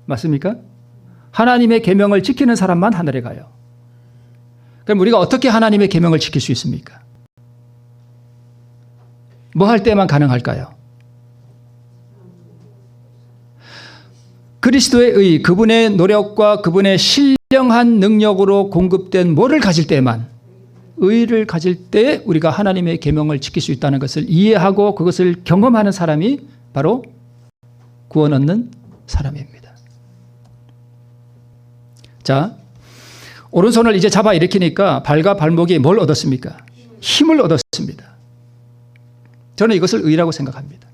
맞습니까? 하나님의 계명을 지키는 사람만 하늘에 가요. 그럼 우리가 어떻게 하나님의 계명을 지킬 수 있습니까? 뭐 할 때만 가능할까요? 그리스도의 의, 그분의 노력과 그분의 신령한 능력으로 공급된 뭐를 가질 때만, 의를 가질 때 우리가 하나님의 계명을 지킬 수 있다는 것을 이해하고 그것을 경험하는 사람이 바로 구원 얻는 사람입니다. 자, 오른손을 이제 잡아 일으키니까 발과 발목이 뭘 얻었습니까? 힘을 얻었습니다. 저는 이것을 의라고 생각합니다.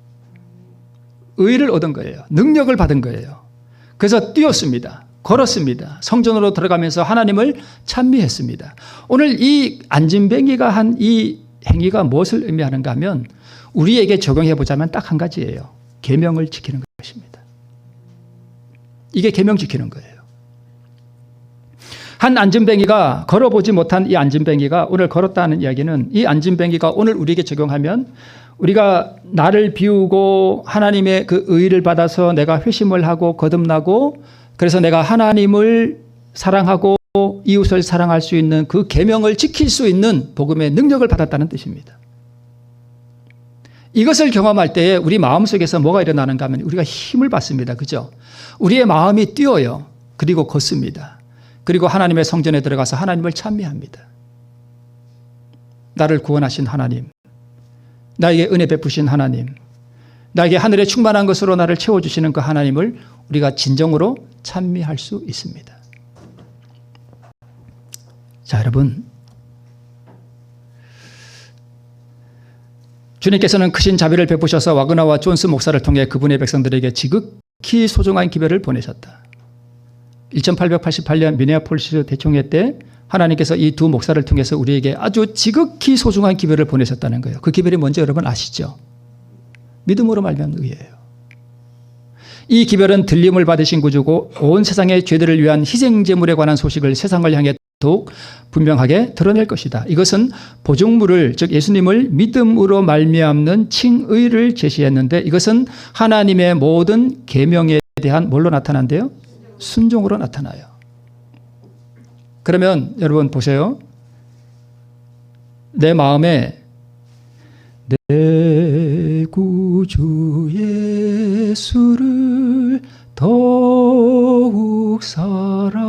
의를 얻은 거예요. 능력을 받은 거예요. 그래서 뛰었습니다. 걸었습니다. 성전으로 들어가면서 하나님을 찬미했습니다. 오늘 이 안진뱅이가 한 이 행위가 무엇을 의미하는가 하면 우리에게 적용해 보자면 딱 한 가지예요. 계명을 지키는 것입니다. 이게 계명 지키는 거예요. 한 안진뱅이가 걸어보지 못한 이 안진뱅이가 오늘 걸었다는 이야기는 이 안진뱅이가 오늘 우리에게 적용하면 우리가 나를 비우고 하나님의 그 의를 받아서 내가 회심을 하고 거듭나고 그래서 내가 하나님을 사랑하고 이웃을 사랑할 수 있는 그 계명을 지킬 수 있는 복음의 능력을 받았다는 뜻입니다. 이것을 경험할 때에 우리 마음속에서 뭐가 일어나는가 하면 우리가 힘을 받습니다. 그죠? 우리의 마음이 뛰어요. 그리고 걷습니다. 그리고 하나님의 성전에 들어가서 하나님을 찬미합니다. 나를 구원하신 하나님, 나에게 은혜 베푸신 하나님, 나에게 하늘에 충만한 것으로 나를 채워주시는 그 하나님을 우리가 진정으로 찬미할 수 있습니다. 자, 여러분, 주님께서는 크신 자비를 베푸셔서 와그나와 존스 목사를 통해 그분의 백성들에게 지극히 소중한 기별을 보내셨다. 1888년 미네아폴리스 대총회 때 하나님께서 이 두 목사를 통해서 우리에게 아주 지극히 소중한 기별을 보내셨다는 거예요. 그 기별이 뭔지 여러분 아시죠? 믿음으로 말미암는 의예요. 이 기별은 들림을 받으신 구주고 온 세상의 죄들을 위한 희생 제물에 관한 소식을 세상을 향해 더욱 분명하게 드러낼 것이다. 이것은 보증물을, 즉 예수님을 믿음으로 말미암는 칭의를 제시했는데 이것은 하나님의 모든 계명에 대한 뭘로 나타난대요? 순종으로 나타나요. 그러면 여러분 보세요. 내 마음에 내 구주 예수를 더욱 사랑.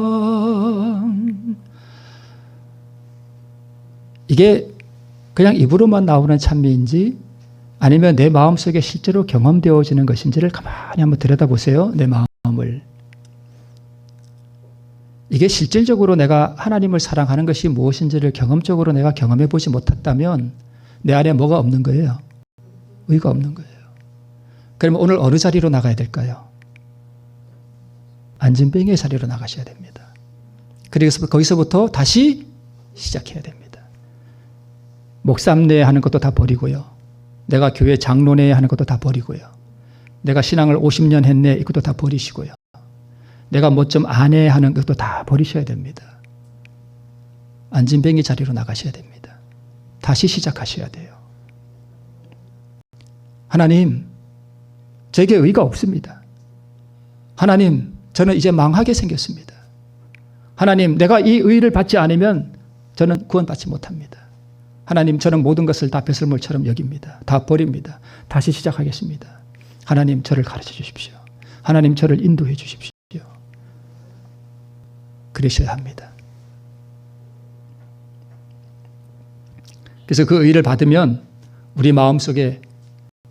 이게 그냥 입으로만 나오는 찬미인지 아니면 내 마음속에 실제로 경험되어지는 것인지를 가만히 한번 들여다보세요. 내 마음을. 이게 실질적으로 내가 하나님을 사랑하는 것이 무엇인지를 경험적으로 내가 경험해 보지 못했다면 내 안에 뭐가 없는 거예요? 의가 없는 거예요. 그러면 오늘 어느 자리로 나가야 될까요? 안진뱅이의 자리로 나가셔야 됩니다. 그래서 거기서부터 다시 시작해야 됩니다. 목삼내 하는 것도 다 버리고요. 내가 교회 장로내 하는 것도 다 버리고요. 내가 신앙을 50년 했네 이것도 다 버리시고요. 내가 뭐 좀 아네 하는 것도 다 버리셔야 됩니다. 안진뱅이 자리로 나가셔야 됩니다. 다시 시작하셔야 돼요. 하나님, 저에게 의가 없습니다. 하나님, 저는 이제 망하게 생겼습니다. 하나님, 내가 이 의를 받지 않으면 저는 구원받지 못합니다. 하나님, 저는 모든 것을 다 배설물처럼 여깁니다. 다 버립니다. 다시 시작하겠습니다. 하나님, 저를 가르쳐 주십시오. 하나님, 저를 인도해 주십시오. 그러셔야 합니다. 그래서 그 의를 받으면 우리 마음속에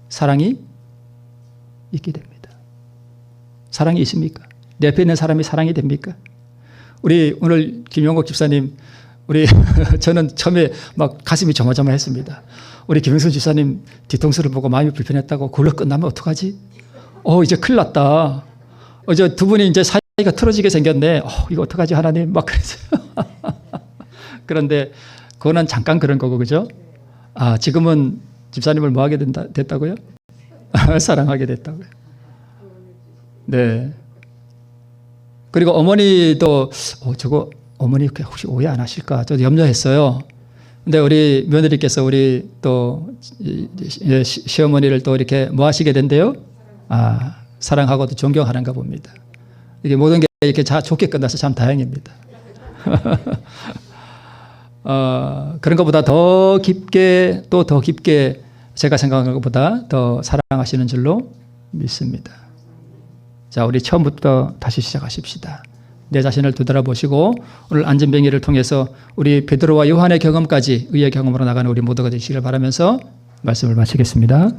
사랑이 있게 됩니다. 사랑이 있습니까? 내 옆에 있는 사람이 사랑이 됩니까? 우리 오늘 김용옥 집사님, 저는 처음에 막 가슴이 조마조마했습니다. 우리 김영선 집사님 뒤통수를 보고 마음이 불편했다고 그걸로 끝나면 어떡하지? 이제 큰일 났다. 이제 두 분이 이제 사이가 틀어지게 생겼네. 이거 어떡하지 하나님? 막 그랬어요. 그런데 그거는 잠깐 그런 거고, 그죠? 아, 지금은 집사님을 뭐 하게 됐다고요? 사랑하게 됐다고요. 네. 그리고 어머니도 저거 어머니 혹시 오해 안 하실까? 저도 염려했어요. 근데 우리 며느리께서 우리 또 시어머니를 또 이렇게 뭐 하시게 된대요? 아, 사랑하고도 존경하는가 봅니다. 이게 모든 게 이렇게 좋게 끝나서 참 다행입니다. 그런 것보다 더 깊게 또 더 깊게 제가 생각한 것보다 더 사랑하시는 줄로 믿습니다. 자, 우리 처음부터 다시 시작하십시다. 내 자신을 되돌아보시고 오늘 안전뱅이를 통해서 우리 베드로와 요한의 경험까지 의의 경험으로 나가는 우리 모두가 되시길 바라면서 말씀을 마치겠습니다.